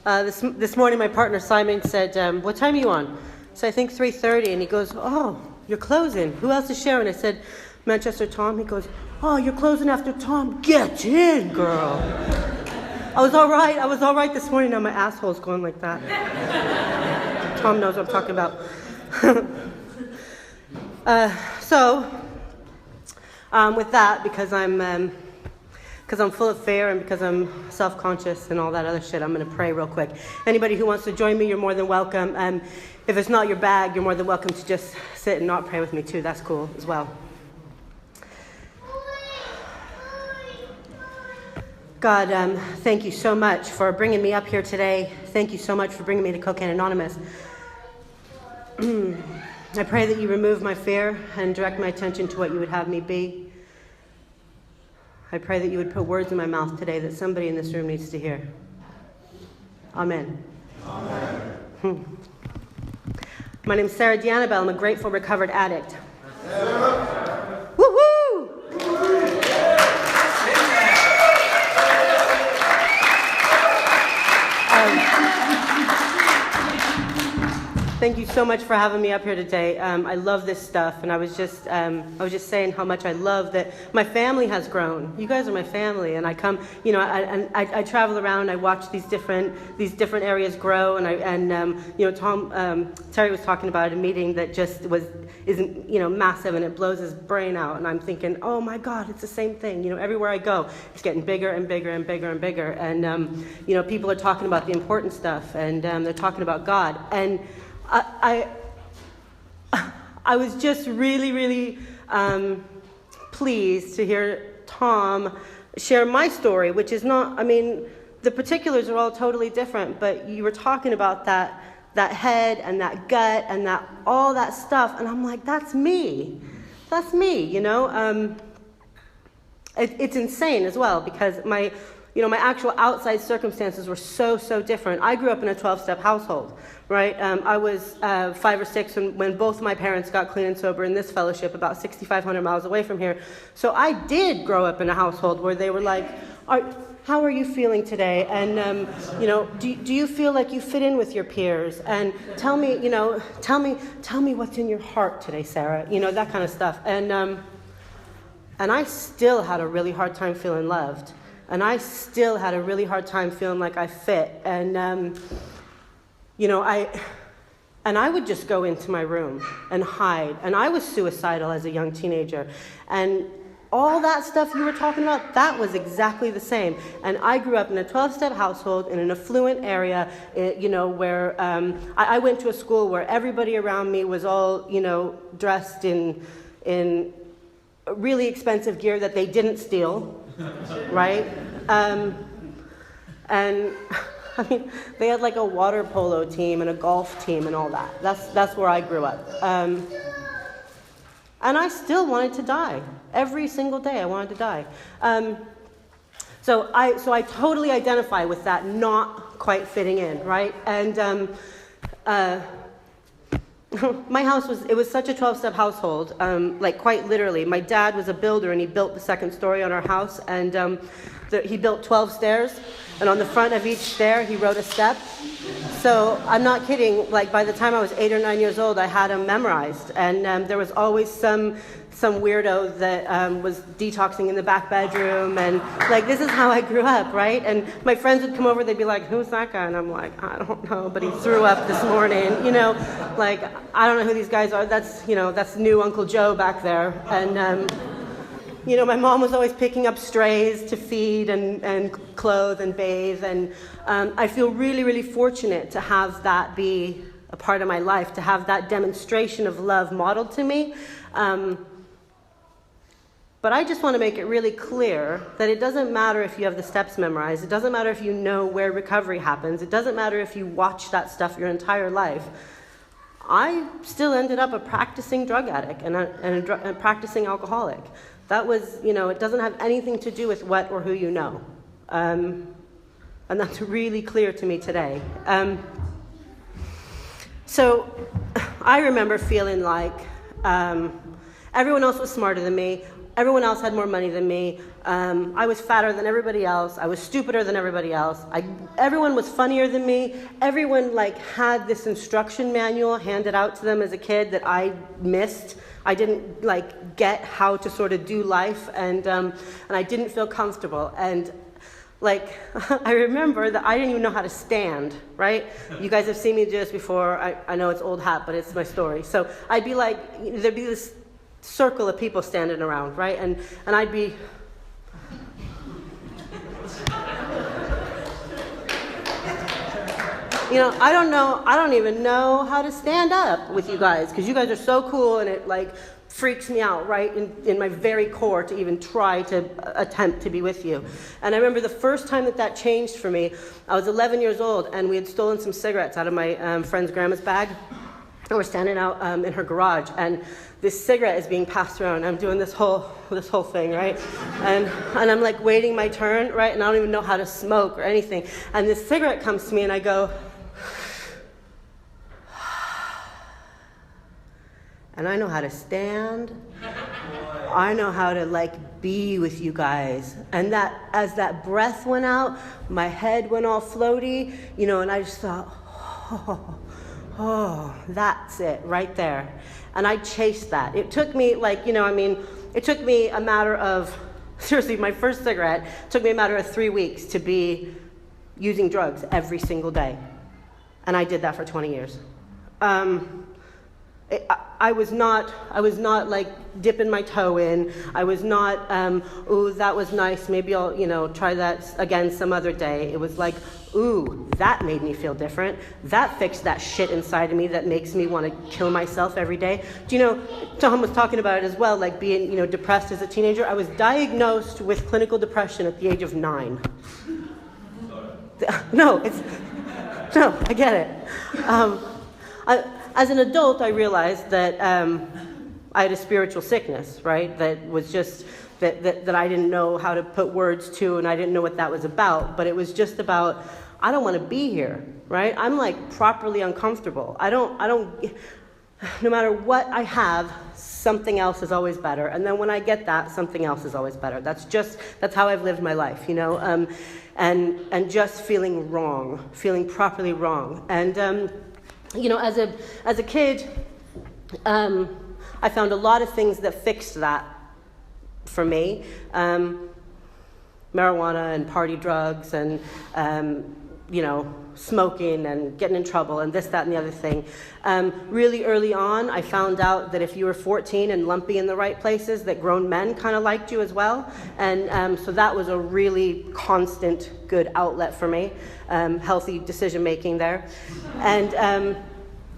This morning, my partner Simon said, "What time are you on?" So I think 3:30, and he goes, "Oh, you're closing. Who else is sharing?" I said, "Manchester Tom." He goes, "Oh, you're closing after Tom. Get in, girl." I was all right this morning. Now my asshole's going like that. Tom knows what I'm talking about. With that, because I'm full of fear and because I'm self-conscious and all that other shit, I'm going to pray real quick. Anybody who wants to join me, you're more than welcome. If it's not your bag, you're more than welcome to just sit and not pray with me too. That's cool as well. God, thank you so much for bringing me up here today. Thank you so much for bringing me to Cocaine Anonymous. I pray that you remove my fear and direct my attention to what you would have me be. I pray that you would put words in my mouth today that somebody in this room needs to hear. Amen. Amen. My name is Sarah Dianabel. I'm a grateful, recovered addict. Woohoo! Thank you so much for having me up here today. I love this stuff, and I was just saying how much I love that my family has grown. You guys are my family, and I come, I travel around, and I watch these different areas grow, and Terry was talking about a meeting that just isn't massive, and it blows his brain out, and I'm thinking, oh my God, it's the same thing. Everywhere I go, it's getting bigger and bigger and bigger and bigger, and people are talking about the important stuff, and they're talking about God, and I was just really, really pleased to hear Tom share my story, which is not, the particulars are all totally different, but you were talking about that head and that gut and that all that stuff, and I'm like, that's me. That's me, It's insane as well, because my actual outside circumstances were so different. I grew up in a 12-step household, right? I was 5 or 6 when both my parents got clean and sober in this fellowship about 6,500 miles away from here. So I did grow up in a household where they were like, how are you feeling today? And, do you feel like you fit in with your peers? And tell me what's in your heart today, Sarah, that kind of stuff. And I still had a really hard time feeling loved. And I still had a really hard time feeling like I fit. And, I would just go into my room and hide. And I was suicidal as a young teenager. And all that stuff you were talking about, that was exactly the same. And I grew up in a 12-step household in an affluent area, where I went to a school where everybody around me was all, dressed in really expensive gear that they didn't steal. Right? They had like a water polo team and a golf team and all that. That's where I grew up. And I still wanted to die. Every single day I wanted to die. So I totally identify with that not quite fitting in, right? And my house was such a 12-step household, quite literally. My dad was a builder, and he built the second story on our house, and he built 12 stairs, and on the front of each stair, he wrote a step. So I'm not kidding, by the time I was 8 or 9 years old, I had them memorized, and there was always some weirdo that was detoxing in the back bedroom, and this is how I grew up, right? And my friends would come over, they'd be like, who's that guy? And I'm like, I don't know, but he threw up this morning, I don't know who these guys are. That's new Uncle Joe back there. And my mom was always picking up strays to feed and clothe and bathe, and I feel really, really fortunate to have that be a part of my life, to have that demonstration of love modeled to me. But I just want to make it really clear that it doesn't matter if you have the steps memorized. It doesn't matter if you know where recovery happens. It doesn't matter if you watch that stuff your entire life. I still ended up a practicing drug addict and a practicing alcoholic. That was, it doesn't have anything to do with what or who you know. And that's really clear to me today. So I remember feeling like everyone else was smarter than me. Everyone else had more money than me. I was fatter than everybody else. I was stupider than everybody else. Everyone was funnier than me. Everyone like had this instruction manual handed out to them as a kid that I missed. I didn't like get how to sort of do life, and I didn't feel comfortable. And like, I remember that I didn't even know how to stand, right? You guys have seen me do this before. I know it's old hat, but it's my story. So I'd be like, there'd be this circle of people standing around, right? And I'd be, I don't even know how to stand up with you guys, because you guys are so cool, and it like freaks me out, right, in my very core to even try to attempt to be with you. And I remember the first time that changed for me, I was 11 years old, and we had stolen some cigarettes out of my friend's grandma's bag. And we're standing out in her garage, and this cigarette is being passed around. I'm doing this whole thing, right? And I'm like waiting my turn, right? And I don't even know how to smoke or anything. And this cigarette comes to me, and I go, and I know how to stand. I know how to like be with you guys. And that, as that breath went out, my head went all floaty, and I just thought, oh, that's it right there. And I chased that. It took me it took me a matter of, seriously, my first cigarette took me a matter of 3 weeks to be using drugs every single day. And I did that for 20 years. I was not like dipping my toe in. I was not, ooh, that was nice. Maybe I'll, try that again some other day. It was like, ooh, that made me feel different. That fixed that shit inside of me that makes me want to kill myself every day. Do you know, Tom was talking about it as well, like being, depressed as a teenager. I was diagnosed with clinical depression at the age of 9. No, I get it. As an adult, I realized that I had a spiritual sickness, right? That was just, that I didn't know how to put words to, and I didn't know what that was about. But it was just about, I don't want to be here, right? I'm like properly uncomfortable. I don't, no matter what I have, something else is always better. And then when I get that, something else is always better. That's how I've lived my life, and just feeling wrong, feeling properly wrong. And, as a kid, I found a lot of things that fixed that for me. Marijuana and party drugs and, smoking and getting in trouble and this, that, and the other thing. Really early on, I found out that if you were 14 and lumpy in the right places, that grown men kind of liked you as well. And so that was a really constant good outlet for me, healthy decision-making there. And,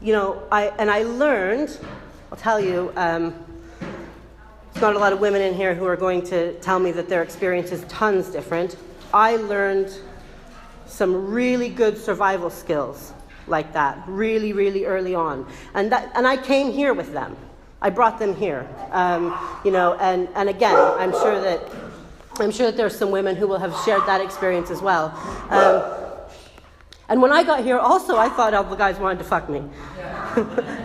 I learned, I'll tell you, there's not a lot of women in here who are going to tell me that their experience is tons different. I learned some really good survival skills like that, really, really early on. And I came here with them. I brought them here. And again, I'm sure that there's some women who will have shared that experience as well. And when I got here, also, I thought all the guys wanted to fuck me.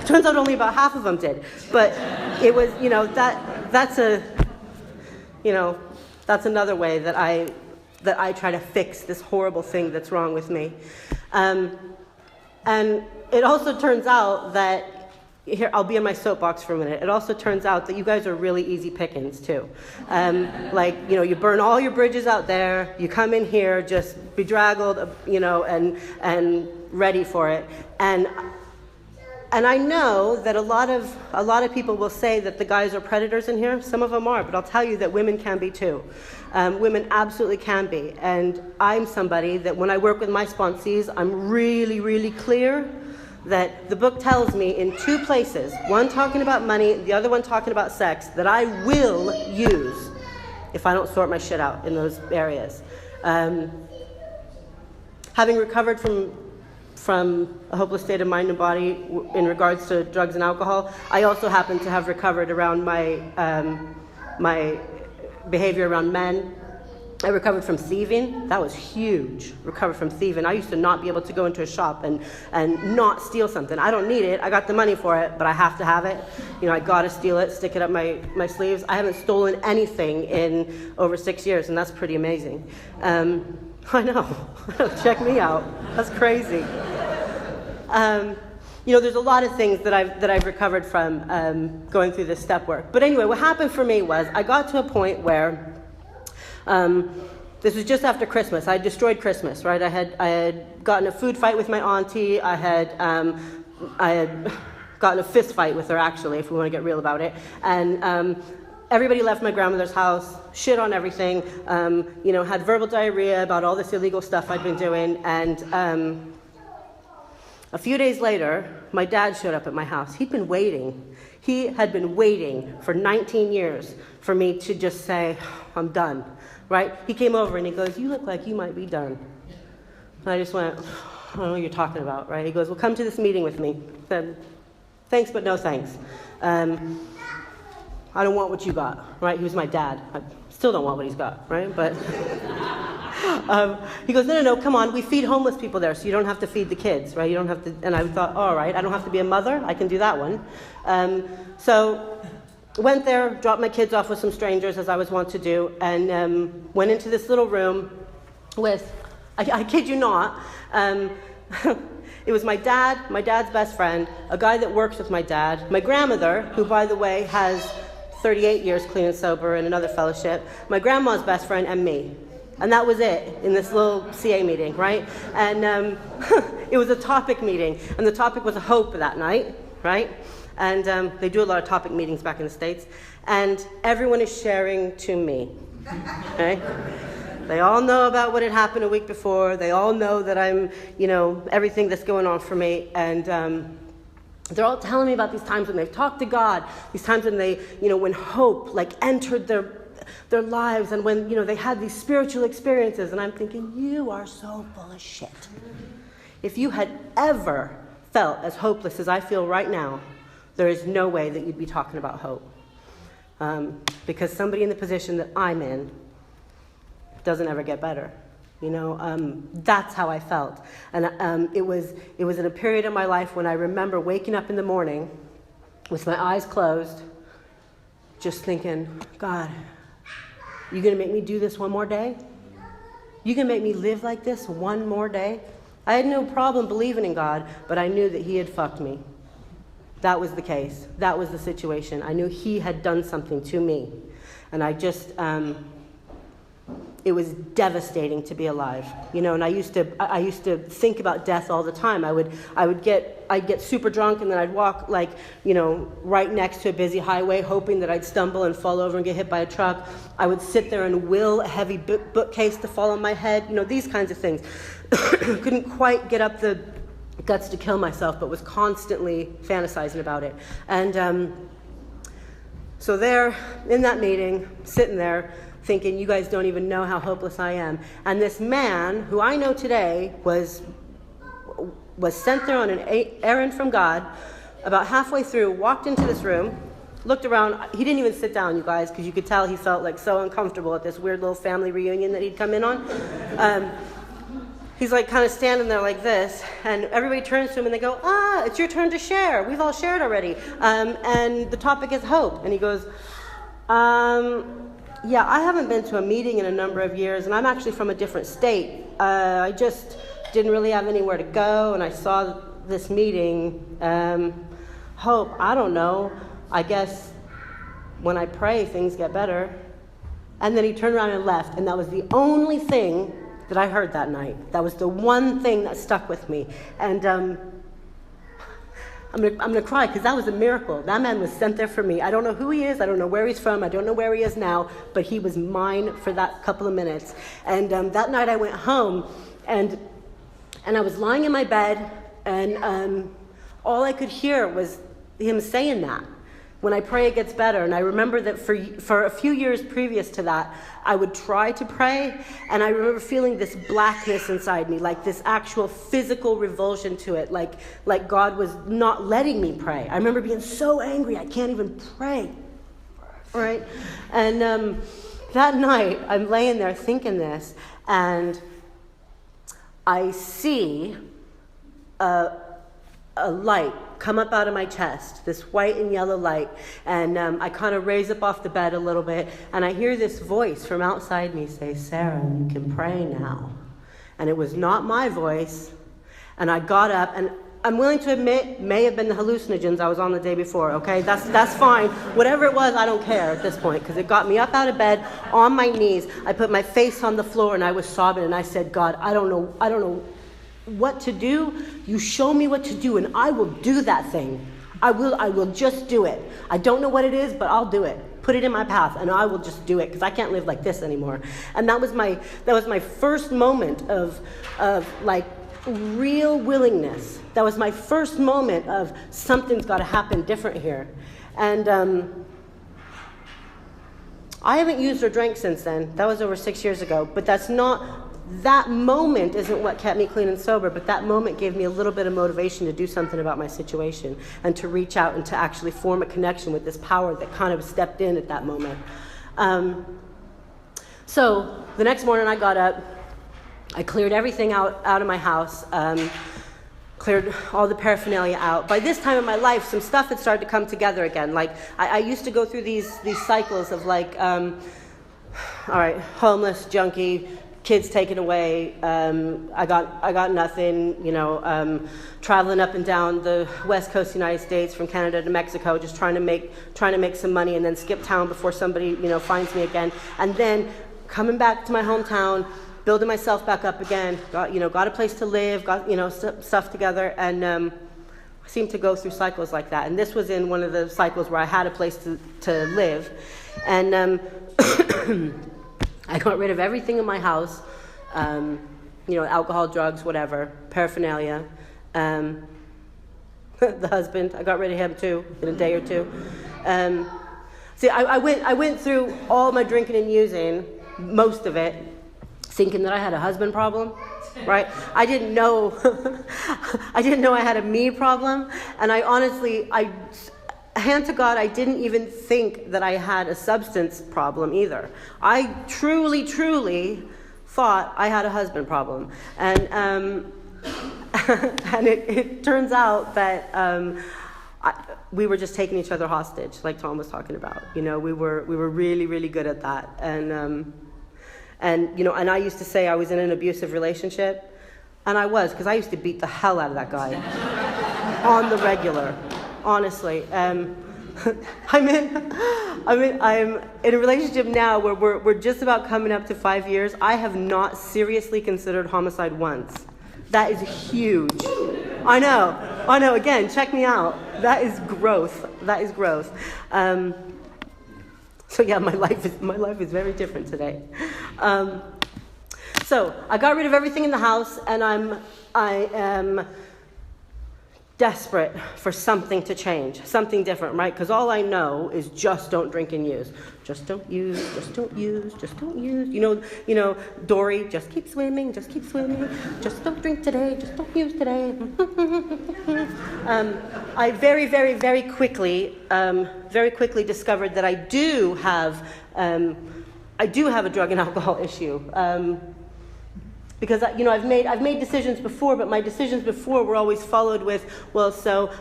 Turns out only about half of them did. But it was, that's another way that I try to fix this horrible thing that's wrong with me. And it also turns out that, here, I'll be in my soapbox for a minute. It also turns out that you guys are really easy pickings, too. You burn all your bridges out there. You come in here just bedraggled, and ready for it. And I know that a lot of people will say that the guys are predators in here. Some of them are, but I'll tell you that women can be, too. Women absolutely can be. And I'm somebody that when I work with my sponsees, I'm really, really clear that the book tells me in 2 places, one talking about money, the other one talking about sex, that I will use if I don't sort my shit out in those areas. Having recovered from a hopeless state of mind and body in regards to drugs and alcohol, I also happen to have recovered around my behavior around men. I recovered from thieving. That was huge. Recovered from thieving. I used to not be able to go into a shop and not steal something. I don't need it. I got the money for it, but I have to have it. I got to steal it, stick it up my sleeves. I haven't stolen anything in over 6 years, and that's pretty amazing. I know. Check me out. That's crazy. There's a lot of things that I've recovered from going through this step work. But anyway, what happened for me was I got to a point where this was just after Christmas. I destroyed Christmas, right? I had gotten a food fight with my auntie. I had gotten a fist fight with her, actually, if we want to get real about it. And everybody left my grandmother's house, shit on everything, had verbal diarrhea about all this illegal stuff I'd been doing. And a few days later, my dad showed up at my house. He'd been waiting. He had been waiting for 19 years for me to just say, I'm done, right? He came over and he goes, you look like you might be done. And I just went, I don't know what you're talking about, right? He goes, well, come to this meeting with me. I said, thanks, but no thanks. I don't want what you got, right? He was my dad. I still don't want what he's got, right? But he goes, no, come on. We feed homeless people there, so you don't have to feed the kids, right? You don't have to. And I thought, all right, I don't have to be a mother. I can do that one. So went there, dropped my kids off with some strangers, as I was wont to do, and went into this little room with, I kid you not, it was my dad, my dad's best friend, a guy that works with my dad, my grandmother, who, by the way, has 38 years clean and sober in another fellowship, my grandma's best friend, and me. And that was it in this little CA meeting, right? And it was a topic meeting, and the topic was hope that night, right? And they do a lot of topic meetings back in the States, and everyone is sharing to me, okay? They all know about what had happened a week before. They all know that I'm, everything that's going on for me. And they're all telling me about these times when they've talked to God, these times when they, when hope, entered their lives, and when, they had these spiritual experiences. And I'm thinking, you are so full of shit. If you had ever felt as hopeless as I feel right now, there is no way that you'd be talking about hope. Because somebody in the position that I'm in doesn't ever get better. That's how I felt. And it was in a period of my life when I remember waking up in the morning with my eyes closed, just thinking, God, you going to make me do this one more day? You going to make me live like this one more day? I had no problem believing in God, but I knew that he had fucked me. That was the case. That was the situation. I knew he had done something to me. And I just... it was devastating to be alive, and I used to think about death all the time. I'd get super drunk, and then I'd walk right next to a busy highway, hoping that I'd stumble and fall over and get hit by a truck. I would sit there and will a heavy bookcase to fall on my head, these kinds of things. Couldn't quite get up the guts to kill myself, but was constantly fantasizing about it. And so there, in that meeting, sitting there, thinking, you guys don't even know how hopeless I am. And this man, who I know today, was sent there on an errand from God. About halfway through, walked into this room, looked around. He didn't even sit down, you guys, because you could tell he felt so uncomfortable at this weird little family reunion that he'd come in on. He's kind of standing there like this, and everybody turns to him and they go, it's your turn to share. We've all shared already. And the topic is hope. And he goes, yeah, I haven't been to a meeting in a number of years, and I'm actually from a different state. I just didn't really have anywhere to go, and I saw this meeting. Hope, I don't know. I guess when I pray, things get better. And then he turned around and left, and that was the only thing that I heard that night. That was the one thing that stuck with me. And I'm gonna cry, because that was a miracle. That man was sent there for me. I don't know who he is. I don't know where he's from. I don't know where he is now. But he was mine for that couple of minutes. And that night I went home, and I was lying in my bed, and all I could hear was him saying that. When I pray, it gets better. And I remember that for a few years previous to that, I would try to pray, and I remember feeling this blackness inside me, like this actual physical revulsion to it, like God was not letting me pray. I remember being so angry, I can't even pray, right? And that night, I'm laying there thinking this, and I see a light come up out of my chest, this white and yellow light, and I kind of raise up off the bed a little bit, and I hear this voice from outside me say, "Sarah, you can pray now." And it was not my voice, and I got up, and I'm willing to admit, may have been the hallucinogens I was on the day before, okay? That's fine. Whatever it was, I don't care at this point, because it got me up out of bed, on my knees. I put my face on the floor, and I was sobbing, and I said, "God, I don't know what to do. You show me what to do, and I will do that thing. I will just do it. I don't know what it is, but I'll do it. Put it in my path, and I will just do it, because I can't live like this anymore." And that was my first moment of like real willingness. That was my first moment of something's got to happen different here. And I haven't used or drank since then. That was over 6 years ago. But that moment isn't what kept me clean and sober, but that moment gave me a little bit of motivation to do something about my situation and to reach out and to actually form a connection with this power that kind of stepped in at that moment. So the next morning I got up, I cleared everything out of my house, cleared all the paraphernalia out. By this time in my life, some stuff had started to come together again. Like, I used to go through these cycles of like, all right, homeless, junkie, kids taken away, I got nothing, traveling up and down the west coast of the United States from Canada to Mexico, just trying to make some money, and then skip town before somebody, finds me again. And then coming back to my hometown, building myself back up again, got a place to live, got, stuff together, and I seemed to go through cycles like that. And this was in one of the cycles where I had a place to live. And I got rid of everything in my house, alcohol, drugs, whatever, paraphernalia. The husband, I got rid of him too in a day or two. See, I went through all my drinking and using, most of it, thinking that I had a husband problem, right? I didn't know I had a me problem, and I honestly, hand to God, I didn't even think that I had a substance problem either. I truly, truly thought I had a husband problem. And and it turns out that we were just taking each other hostage, like Tom was talking about. We were really, really good at that. And I used to say I was in an abusive relationship, and I was, because I used to beat the hell out of that guy on the regular. Honestly, I'm in a relationship now where we're just about coming up to 5 years. I have not seriously considered homicide once. That is huge. I know. Again, check me out. That is growth. So yeah, my life is very different today. So I got rid of everything in the house, and I am desperate for something to change, something different, right? Because all I know is just don't drink and use. Just don't use, just don't use, just don't use. Dory, just keep swimming, just don't drink today, just don't use today. I very, very, very quickly discovered that I do have a drug and alcohol issue. Because I've made decisions before, but my decisions before were always followed with,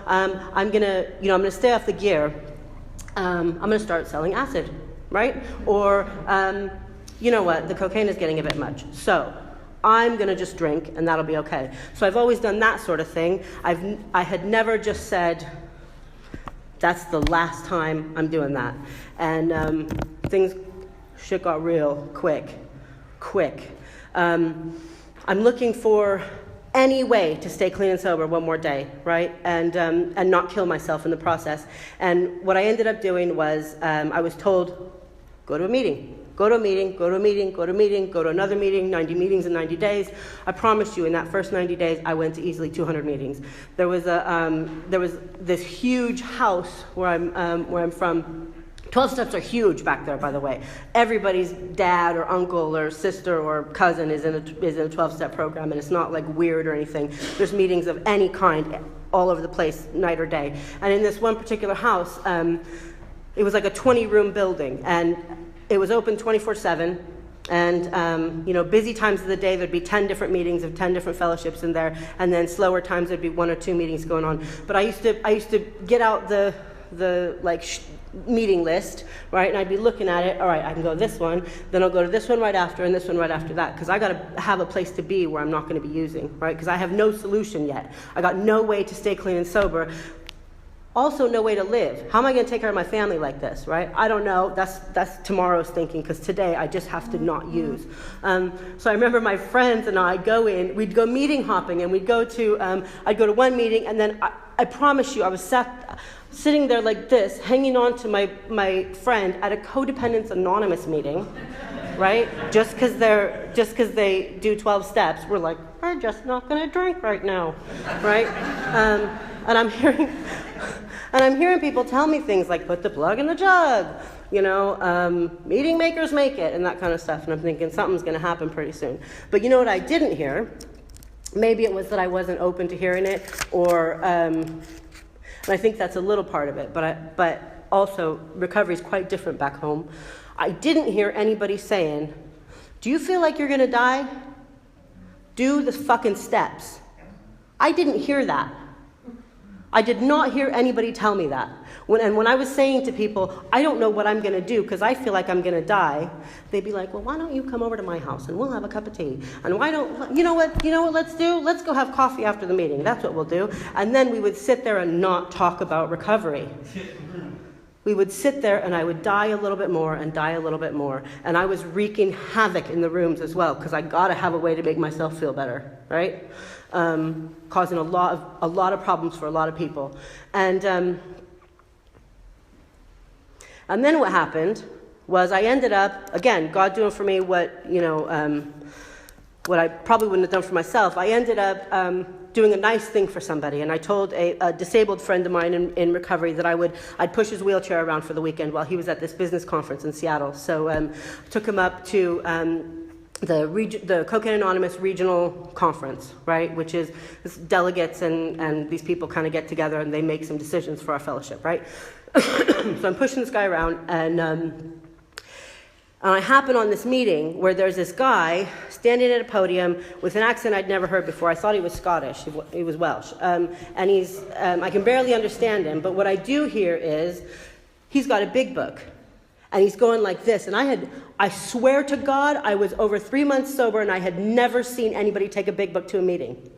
I'm gonna stay off the gear. I'm gonna start selling acid, right? Or the cocaine is getting a bit much, so I'm gonna just drink and that'll be okay. So I've always done that sort of thing. I had never just said, that's the last time I'm doing that. And shit got real quick. I'm looking for any way to stay clean and sober one more day, right? And not kill myself in the process. And what I ended up doing was I was told, go to a meeting, go to another meeting, 90 meetings in 90 days. I promise you, in that first 90 days, I went to easily 200 meetings. There was this huge house where I'm from. 12 steps are huge back there, by the way. Everybody's dad or uncle or sister or cousin is in a 12-step program, and it's not like weird or anything. There's meetings of any kind all over the place, night or day. And in this one particular house, it was like a 20-room building, and it was open 24/7. And, busy times of the day, there'd be 10 different meetings of 10 different fellowships in there. And then slower times, there'd be 1 or 2 meetings going on. But I used to get out the meeting list, right? And I'd be looking at it. All right, I can go this one. Then I'll go to this one right after and this one right after that. Because I got to have a place to be where I'm not going to be using, right? Because I have no solution yet. I got no way to stay clean and sober. Also, no way to live. How am I going to take care of my family like this, right? I don't know. That's tomorrow's thinking, because today I just have to not use. So I remember my friends and we'd go meeting hopping, and I'd go to one meeting, and then I promise you, I was sitting there like this, hanging on to my friend at a Codependence Anonymous meeting, right? Just because they do 12 steps, we're like, we're just not going to drink right now, right? And I'm hearing people tell me things like, put the plug in the jug, meeting makers make it, and that kind of stuff. And I'm thinking something's going to happen pretty soon. But you know what I didn't hear? Maybe it was that I wasn't open to hearing it, and I think that's a little part of it. But also, recovery is quite different back home. I didn't hear anybody saying, do you feel like you're going to die? Do the fucking steps. I didn't hear that. I did not hear anybody tell me that. When I was saying to people, I don't know what I'm going to do because I feel like I'm going to die, they'd be like, well, why don't you come over to my house and we'll have a cup of tea? And you know what let's do? Let's go have coffee after the meeting. That's what we'll do. And then we would sit there and not talk about recovery. We would sit there and I would die a little bit more and die a little bit more. And I was wreaking havoc in the rooms as well, because I got to have a way to make myself feel better, right? Causing a lot of problems for a lot of people. And then what happened was I ended up, again, God doing for me what I probably wouldn't have done for myself. I ended up doing a nice thing for somebody, and I told a disabled friend of mine in recovery that I'd push his wheelchair around for the weekend while he was at this business conference in Seattle. So I took him up to the Cocaine Anonymous regional conference, right, which is delegates and these people kind of get together and they make some decisions for our fellowship, right? So I'm pushing this guy around, and I happen on this meeting where there's this guy standing at a podium with an accent I'd never heard before. I thought he was Scottish. He was Welsh. And I can barely understand him, but what I do hear is he's got a big book. And he's going like this. And I swear to God, I was over 3 months sober and I had never seen anybody take a big book to a meeting.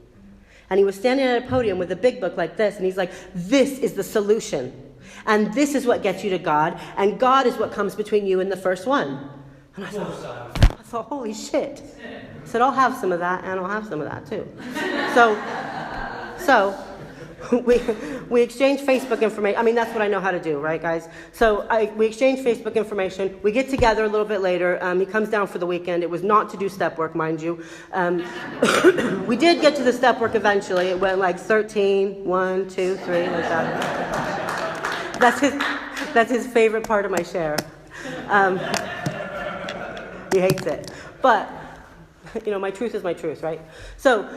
And he was standing at a podium with a big book like this. And he's like, this is the solution. And this is what gets you to God. And God is what comes between you and the first one. And I thought, holy shit. I said, I'll have some of that and I'll have some of that too. So we exchange Facebook information. I mean, that's what I know how to do, right, guys? So we exchange Facebook information. We get together a little bit later. He comes down for the weekend. It was not to do step work, mind you. We did get to the step work eventually. It went like 13, 1, 2, 3, like that. That's his favorite part of my share. He hates it. But, my truth is my truth, right? So,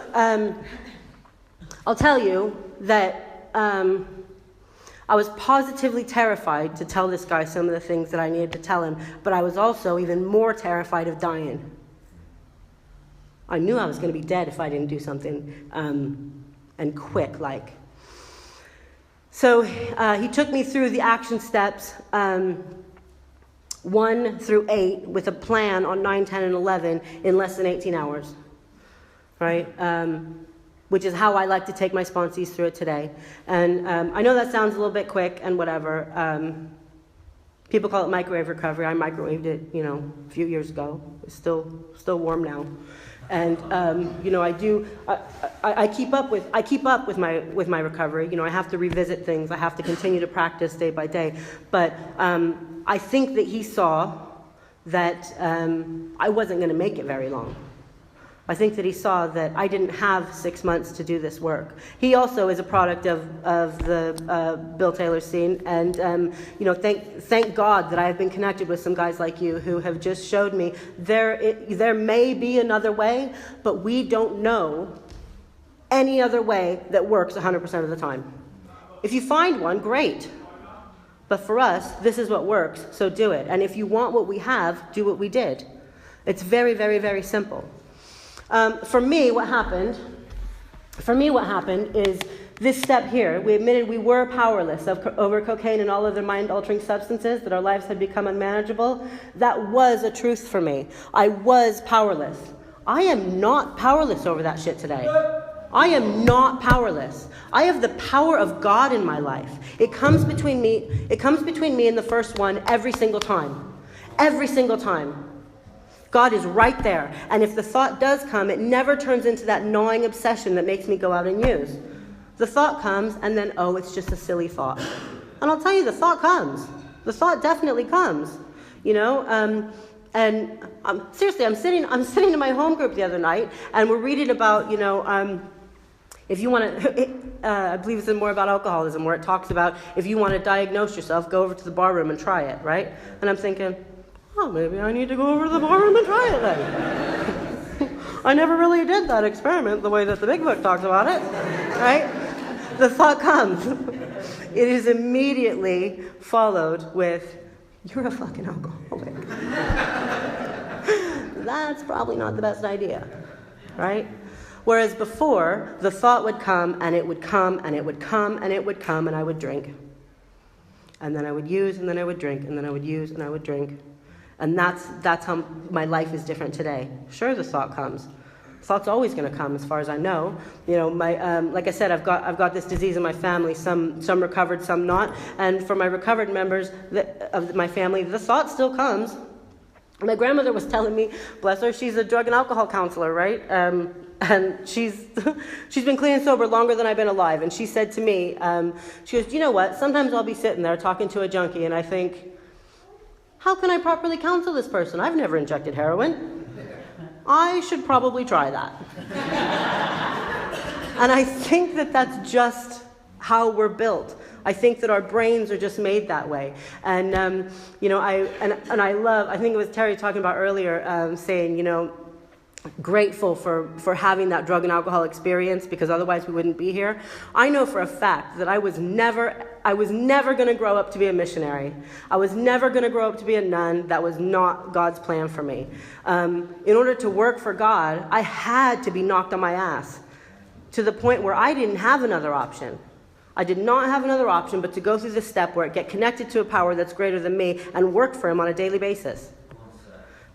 I'll tell you that I was positively terrified to tell this guy some of the things that I needed to tell him, but I was also even more terrified of dying. I knew I was going to be dead if I didn't do something, and quick, like. So he took me through the action steps, 1 through 8, with a plan on 9, 10, and 11 in less than 18 hours, right? Which is how I like to take my sponsees through it today. And I know that sounds a little bit quick and whatever. People call it microwave recovery. I microwaved it, a few years ago. It's still warm now. And I keep up with my recovery. I have to revisit things. I have to continue to practice day by day. But I think that he saw that I wasn't going to make it very long. I think that he saw that I didn't have 6 months to do this work. He also is a product of the Bill Taylor scene, and thank God that I have been connected with some guys like you who have just showed me there may be another way, but we don't know any other way that works 100% of the time. If you find one, great. But for us, this is what works, so do it. And if you want what we have, do what we did. It's very, very, very simple. For me, what happened is this step here. We admitted we were powerless over cocaine and all other mind-altering substances, that our lives had become unmanageable. That was a truth for me. I was powerless. I am not powerless over that shit today. I am not powerless. I have the power of God in my life. It comes between me and the first one every single time. Every single time. God is right there. And if the thought does come, it never turns into that gnawing obsession that makes me go out and use. The thought comes, and then, oh, it's just a silly thought. And I'll tell you, the thought comes. The thought definitely comes. Seriously, I'm sitting in my home group the other night, and we're reading about, if you want to, I believe it's more about alcoholism, where it talks about if you want to diagnose yourself, go over to the bar room and try it, right? And I'm thinking, oh, maybe I need to go over to the bar room and try it then. I never really did that experiment the way that the big book talks about it, right? The thought comes. It is immediately followed with, you're a fucking alcoholic. That's probably not the best idea, right? Whereas before, the thought would come, and it would come, and it would come, and it would come, and I would drink. And then I would use, and then I would drink, and then I would use, and I would drink. And that's how my life is different today. Sure, the thought comes. Thought's always going to come, as far as I know. Like I said, I've got this disease in my family. Some recovered, some not. And for my recovered members of my family, the thought still comes. My grandmother was telling me, bless her, she's a drug and alcohol counselor, right? And she's been clean and sober longer than I've been alive. And she said to me, she goes, you know what? Sometimes I'll be sitting there talking to a junkie, and I think, how can I properly counsel this person? I've never injected heroin. I should probably try that. And I think that that's just how we're built. I think that our brains are just made that way. And, I love, I think it was Terry talking about earlier, saying, grateful for having that drug and alcohol experience, because otherwise we wouldn't be here. I know for a fact that I was never going to grow up to be a missionary. I was never going to grow up to be a nun. That was not God's plan for me. In order to work for God, I had to be knocked on my ass to the point where I didn't have another option. I did not have another option but to go through this step where I get connected to a power that's greater than me and work for him on a daily basis.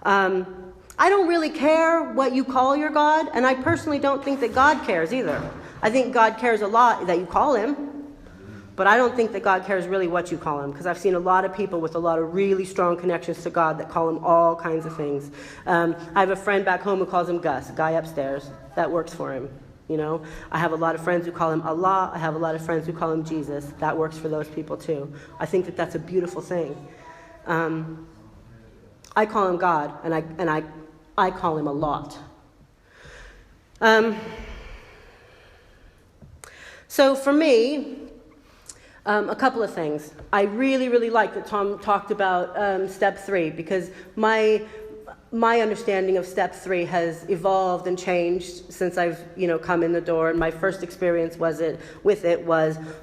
I don't really care what you call your God, and I personally don't think that God cares either. I think God cares a lot that you call him, but I don't think that God cares really what you call him, because I've seen a lot of people with a lot of really strong connections to God that call him all kinds of things. I have a friend back home who calls him Gus, a guy upstairs, that works for him. I have a lot of friends who call him Allah. I have a lot of friends who call him Jesus. That works for those people too. I think that that's a beautiful thing. I call him God, and I call him a lot. So for me, a couple of things. I really, really like that Tom talked about step 3, because my understanding of step 3 has evolved and changed since I've come in the door. And my first experience was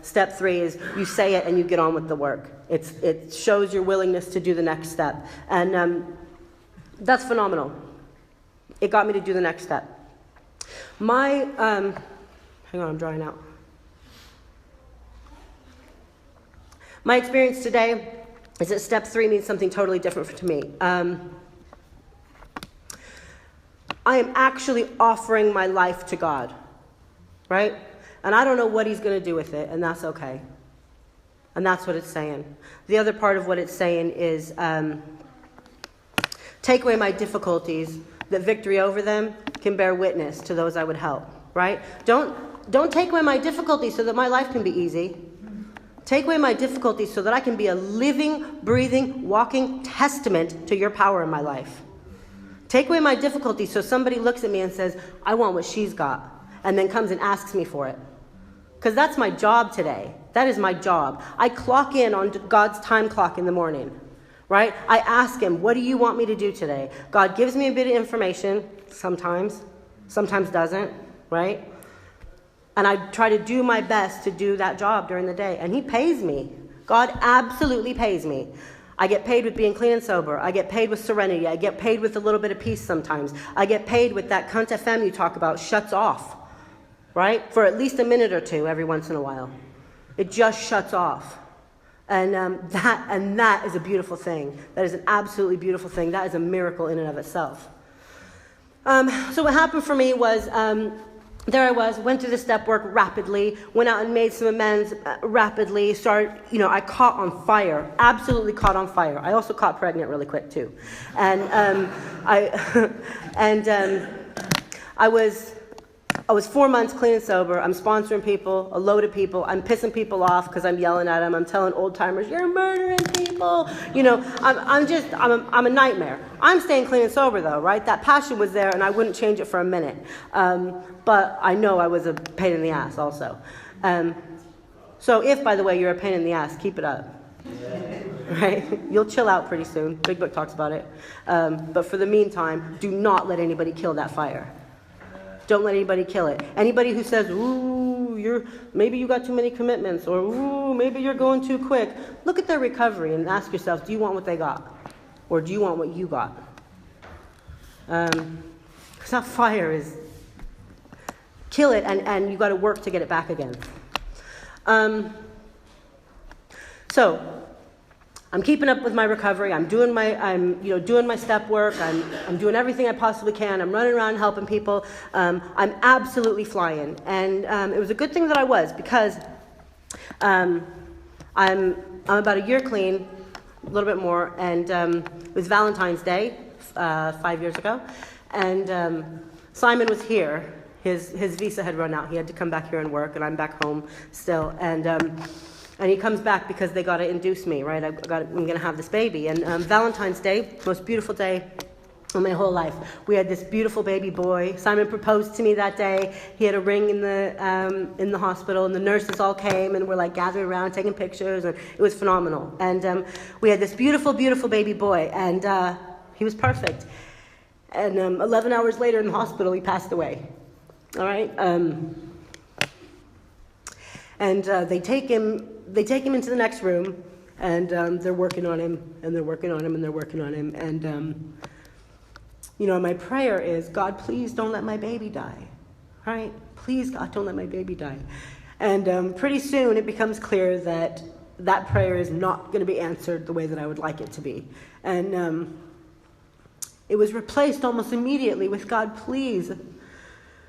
step 3 is you say it and you get on with the work. It shows your willingness to do the next step, and that's phenomenal. It got me to do the next step. Hang on, I'm drying out. My experience today is that step 3 means something totally different to me. I am actually offering my life to God, right? And I don't know what he's going to do with it, and that's okay. And that's what it's saying. The other part of what it's saying is take away my difficulties, that victory over them can bear witness to those I would help, right? Don't take away my difficulties so that my life can be easy. Take away my difficulties so that I can be a living, breathing, walking testament to your power in my life. Take away my difficulties so somebody looks at me and says, I want what she's got, and then comes and asks me for it. Because that's my job today. That is my job. I clock in on God's time clock in the morning, right? I ask him, what do you want me to do today? God gives me a bit of information, sometimes doesn't, right? And I try to do my best to do that job during the day. And he pays me God absolutely pays me. I get paid with being clean and sober. I get paid with serenity. I get paid with a little bit of peace sometimes. I get paid with that cunt FM you talk about shuts off, right? For at least a minute or two every once in a while. It just shuts off. And that is a beautiful thing. That is an absolutely beautiful thing. That is a miracle in and of itself. So what happened for me was, there I was, went through the step work rapidly, went out and made some amends rapidly, I caught on fire, absolutely caught on fire. I also caught pregnant really quick too. And I was 4 months clean and sober. I'm sponsoring people, a load of people. I'm pissing people off because I'm yelling at them. I'm telling old timers, you're murdering people. I'm a nightmare. I'm staying clean and sober though, right? That passion was there and I wouldn't change it for a minute. But I know I was a pain in the ass also. So if, by the way, you're a pain in the ass, keep it up. Right? You'll chill out pretty soon. Big Book talks about it. But for the meantime, do not let anybody kill that fire. Don't let anybody kill it. Anybody who says, ooh, maybe you got too many commitments, or ooh, maybe you're going too quick, look at their recovery and ask yourself, do you want what they got? Or do you want what you got? Because that fire is, kill it, and you got to work to get it back again. So I'm keeping up with my recovery. I'm doing my step work. I'm doing everything I possibly can. I'm running around helping people. I'm absolutely flying, and it was a good thing that I was, because I'm about a year clean, a little bit more, and it was Valentine's Day 5 years ago, and Simon was here. His visa had run out. He had to come back here and work, and I'm back home still, and he comes back because they got to induce me, right? I'm going to have this baby. And Valentine's Day, most beautiful day of my whole life. We had this beautiful baby boy. Simon proposed to me that day. He had a ring in the hospital, and the nurses all came and were like gathering around, taking pictures, and it was phenomenal. And we had this beautiful, beautiful baby boy, and he was perfect. And 11 hours later in the hospital, he passed away. All right? And they take him into the next room, and they're working on him, and they're working on him, and they're working on him. And, my prayer is, God, please don't let my baby die. Right? Please, God, don't let my baby die. And pretty soon it becomes clear that that prayer is not going to be answered the way that I would like it to be. And it was replaced almost immediately with, God, please,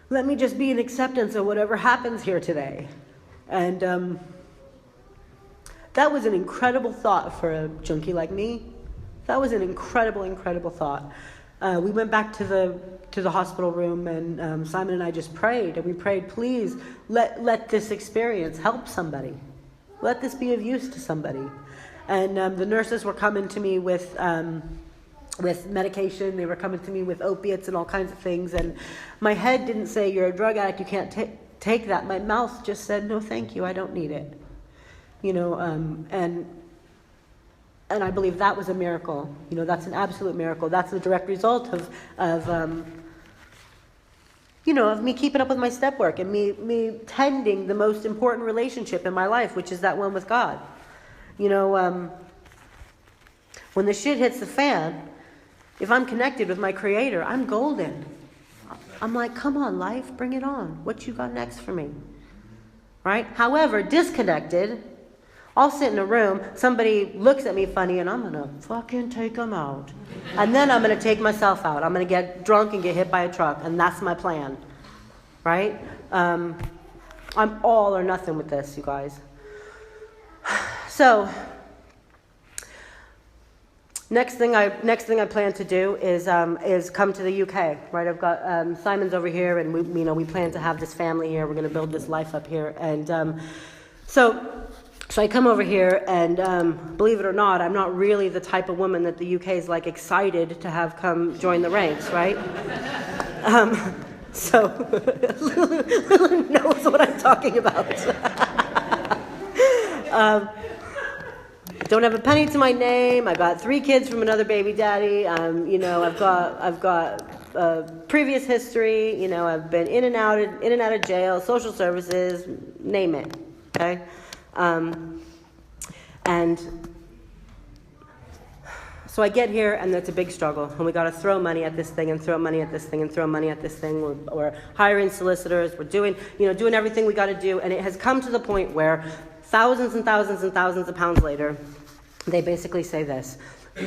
let me just be in acceptance of whatever happens here today. And that was an incredible thought for a junkie like me. That was an incredible, incredible thought. We went back to the hospital room, and Simon and I just prayed. And we prayed, please, let this experience help somebody. Let this be of use to somebody. And the nurses were coming to me with medication. They were coming to me with opiates and all kinds of things. And my head didn't say, you're a drug addict, you can't take that. My mouth just said, no, thank you, I don't need it. And I believe that was a miracle. That's an absolute miracle. That's the direct result of me keeping up with my step work and me tending the most important relationship in my life, which is that one with God. When the shit hits the fan, if I'm connected with my Creator, I'm golden. I'm like, come on, life, bring it on. What you got next for me? Right? However, disconnected, I'll sit in a room, somebody looks at me funny, and I'm going to fucking take them out. And then I'm going to take myself out. I'm going to get drunk and get hit by a truck, and that's my plan. Right? I'm all or nothing with this, you guys. So, next thing I plan to do is come to the UK, right? I've got Simon's over here, and we plan to have this family here. We're going to build this life up here, and so I come over here, and believe it or not, I'm not really the type of woman that the UK is like excited to have come join the ranks, right? So Lulu knows what I'm talking about. Don't have a penny to my name. I got 3 kids from another baby daddy. I've got previous history. I've been in and out of jail, social services, name it. Okay, And so I get here, and it's a big struggle. And we got to throw money at this thing, and throw money at this thing, and throw money at this thing. We're hiring solicitors. We're doing everything we got to do. And it has come to the point where thousands and thousands and thousands of pounds later, they basically say this: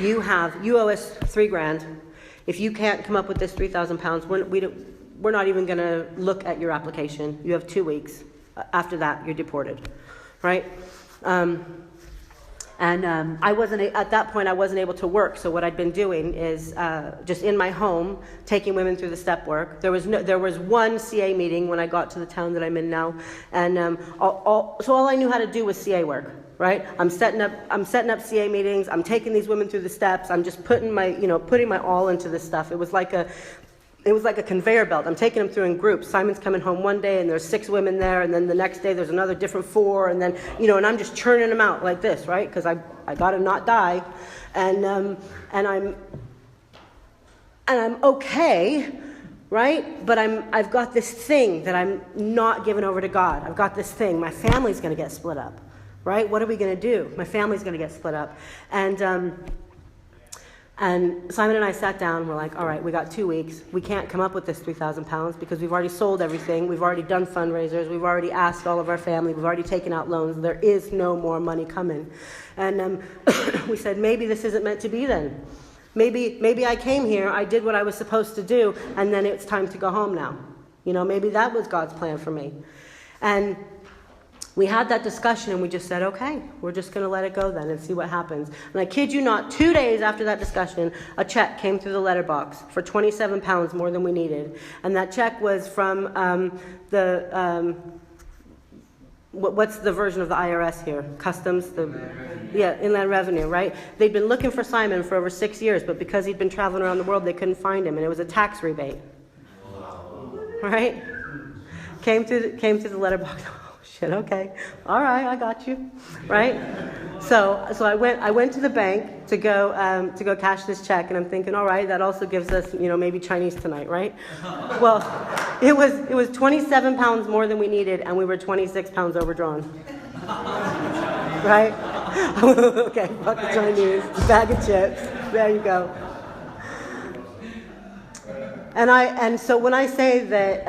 you owe us $3,000. If you can't come up with this 3,000 pounds, we're not even going to look at your application. You have 2 weeks. After that, you're deported, right? At that point, I wasn't able to work. So what I'd been doing is just in my home, taking women through the step work. There was one CA meeting when I got to the town that I'm in now, and so all I knew how to do was CA work. Right? I'm setting up CA meetings. I'm taking these women through the steps. I'm just putting my all into this stuff. It was like a conveyor belt. I'm taking them through in groups. Simon's coming home one day, and there's 6 women there, and then the next day there's another different 4, and then and I'm just churning them out like this, right? Because I gotta not die, and I'm okay, right? But I've got this thing that I'm not giving over to God. I've got this thing. My family's gonna get split up. Right? What are we going to do? My family's going to get split up. And Simon and I sat down. We're like, all right, we got 2 weeks. We can't come up with this 3,000 pounds because we've already sold everything. We've already done fundraisers. We've already asked all of our family. We've already taken out loans. There is no more money coming. And we said, maybe this isn't meant to be then. Maybe I came here, I did what I was supposed to do, and then it's time to go home now. Maybe that was God's plan for me. And we had that discussion, and we just said, okay, we're just going to let it go then and see what happens. And I kid you not, 2 days after that discussion, a check came through the letterbox for 27 pounds more than we needed. And that check was from what's the version of the IRS here? Customs? Inland Revenue, right? They'd been looking for Simon for over 6 years, but because he'd been traveling around the world, they couldn't find him, and it was a tax rebate. Right? Came through the letterbox. Okay, all right, I got you, right? So I went to the bank to go cash this check, and I'm thinking, all right, that also gives us maybe Chinese tonight, right? Well, it was 27 pounds more than we needed, and we were 26 pounds overdrawn, right? Okay, fuck the Chinese, bag of chips, there you go. And so when I say that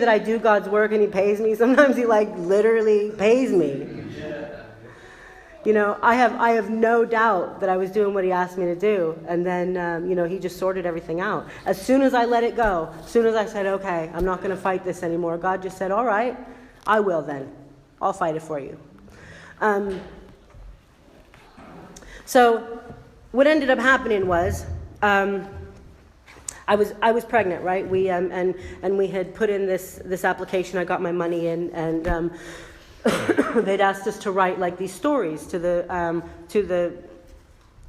I do God's work and He pays me, sometimes He literally pays me. I have no doubt that I was doing what He asked me to do, and then He just sorted everything out. As soon as I let it go, as soon as I said, okay, I'm not going to fight this anymore, God just said, all right, I will then. I'll fight it for you. So what ended up happening was. I was pregnant, right? We and we had put in this application. I got my money in, and they'd asked us to write these stories to the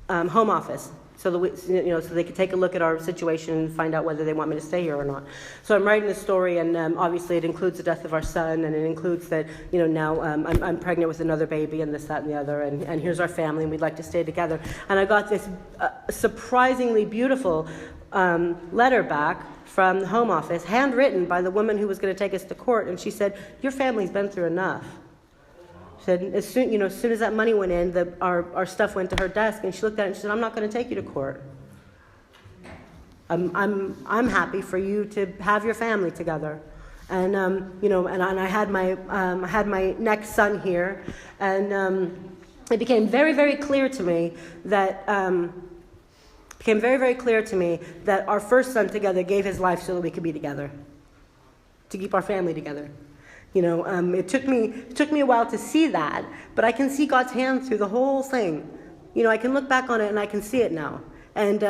Home Office, so that so they could take a look at our situation and find out whether they want me to stay here or not. So I'm writing the story, and obviously it includes the death of our son, and it includes that now I'm pregnant with another baby, and this, that, and the other, and here's our family, and we'd like to stay together. And I got this surprisingly beautiful letter back from the Home Office, handwritten by the woman who was going to take us to court, and she said, your family's been through enough. She said, as soon as that money went in, our stuff went to her desk, and she looked at it and she said, I'm not going to take you to court. I'm happy for you to have your family together. And and I had my next son here, and it became very, very clear to me that our first son together gave his life so that we could be together, to keep our family together. It took me a while to see that, but I can see God's hand through the whole thing. I can look back on it and I can see it now. And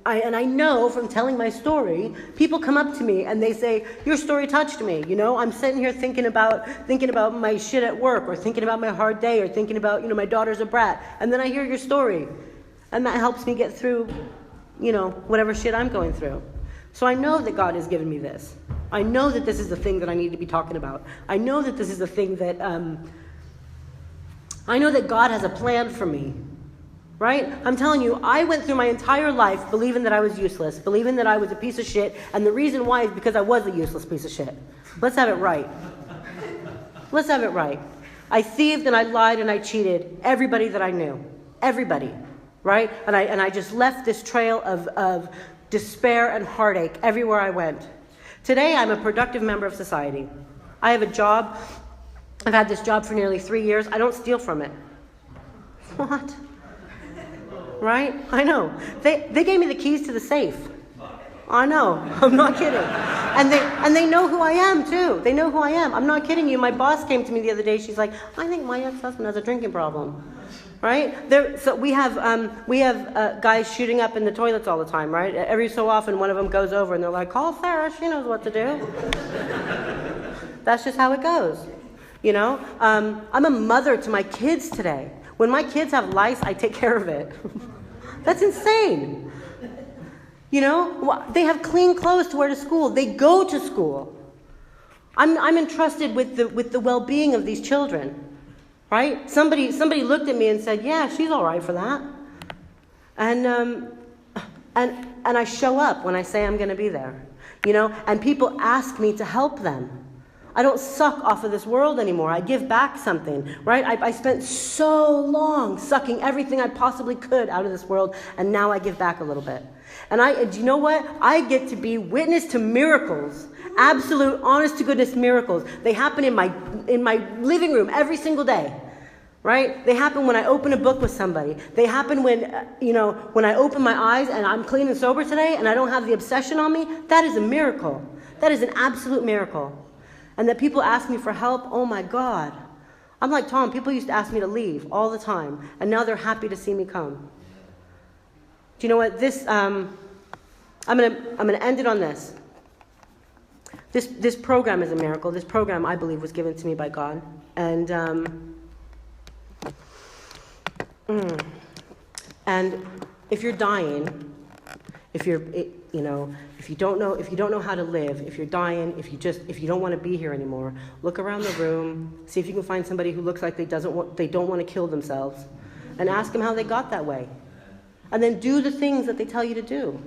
I know from telling my story, people come up to me and they say, your story touched me. I'm sitting here thinking about my shit at work, or thinking about my hard day, or thinking about, my daughter's a brat. And then I hear your story. And that helps me get through, whatever shit I'm going through. So I know that God has given me this. I know that this is the thing that I need to be talking about. I know that this is the thing that, I know that God has a plan for me. Right? I'm telling you, I went through my entire life believing that I was useless, believing that I was a piece of shit, and the reason why is because I was a useless piece of shit. Let's have it right. Let's have it right. I thieved and I lied and I cheated everybody that I knew. Everybody, right? And I just left this trail of despair and heartache everywhere I went. Today, I'm a productive member of society. I have a job. I've had this job for nearly 3 years. I don't steal from it. What? Right? I know. They gave me the keys to the safe. I know. I'm not kidding. And they know who I am, too. They know who I am. I'm not kidding you. My boss came to me the other day. She's like, I think my ex-husband has a drinking problem. Right? So we have guys shooting up in the toilets all the time, right? Every so often, one of them goes over and they're like, call Sarah. She knows what to do. That's just how it goes. You know? I'm a mother to my kids today. When my kids have lice, I take care of it. That's insane. You know, they have clean clothes to wear to school. They go to school. I'm entrusted with the well-being of these children, right? Somebody looked at me and said, "Yeah, she's all right for that." And I show up when I say I'm going to be there, you know. And people ask me to help them. I don't suck off of this world anymore. I give back something, right? I spent so long sucking everything I possibly could out of this world, and now I give back a little bit. And do you know what? I get to be witness to miracles, absolute, honest-to-goodness miracles. They happen in my living room every single day, right? They happen when I open a book with somebody. They happen when I open my eyes and I'm clean and sober today, and I don't have the obsession on me. That is a miracle. That is an absolute miracle. And that people ask me for help, oh my God. I'm like Tom, people used to ask me to leave all the time, and now they're happy to see me come. Do you know what? I'm gonna end it on this. This program is a miracle. This program, I believe, was given to me by God. And if you're dying, if you don't know how to live, if you're dying, if you don't want to be here anymore, look around the room, see if you can find somebody who looks like they don't want to kill themselves, and ask them how they got that way. And then do the things that they tell you to do.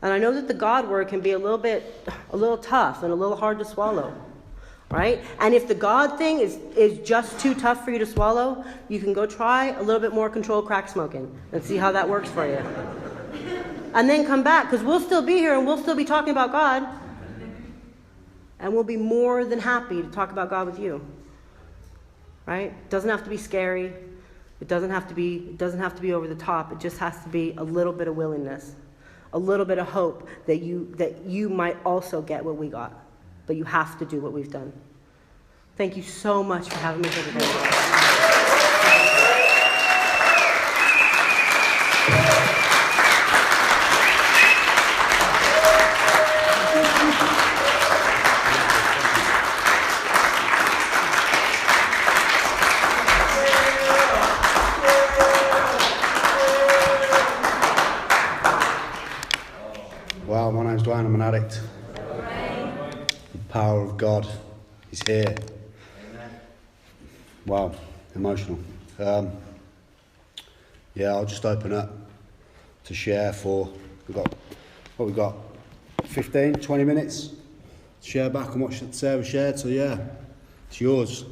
And I know that the God word can be a little tough and a little hard to swallow, right? And if the God thing is just too tough for you to swallow, you can go try a little bit more controlled crack smoking and see how that works for you. And then come back, because we'll still be here and we'll still be talking about God. And we'll be more than happy to talk about God with you. Right? It doesn't have to be scary. It doesn't have to be over the top. It just has to be a little bit of willingness, a little bit of hope that you might also get what we got. But you have to do what we've done. Thank you so much for having me here today. Wow, my name's Dwayne, I'm an addict. The power of God is here. Wow, emotional. I'll just open up to share we've got 15, 20 minutes to share back on what Sarah shared, so yeah, it's yours.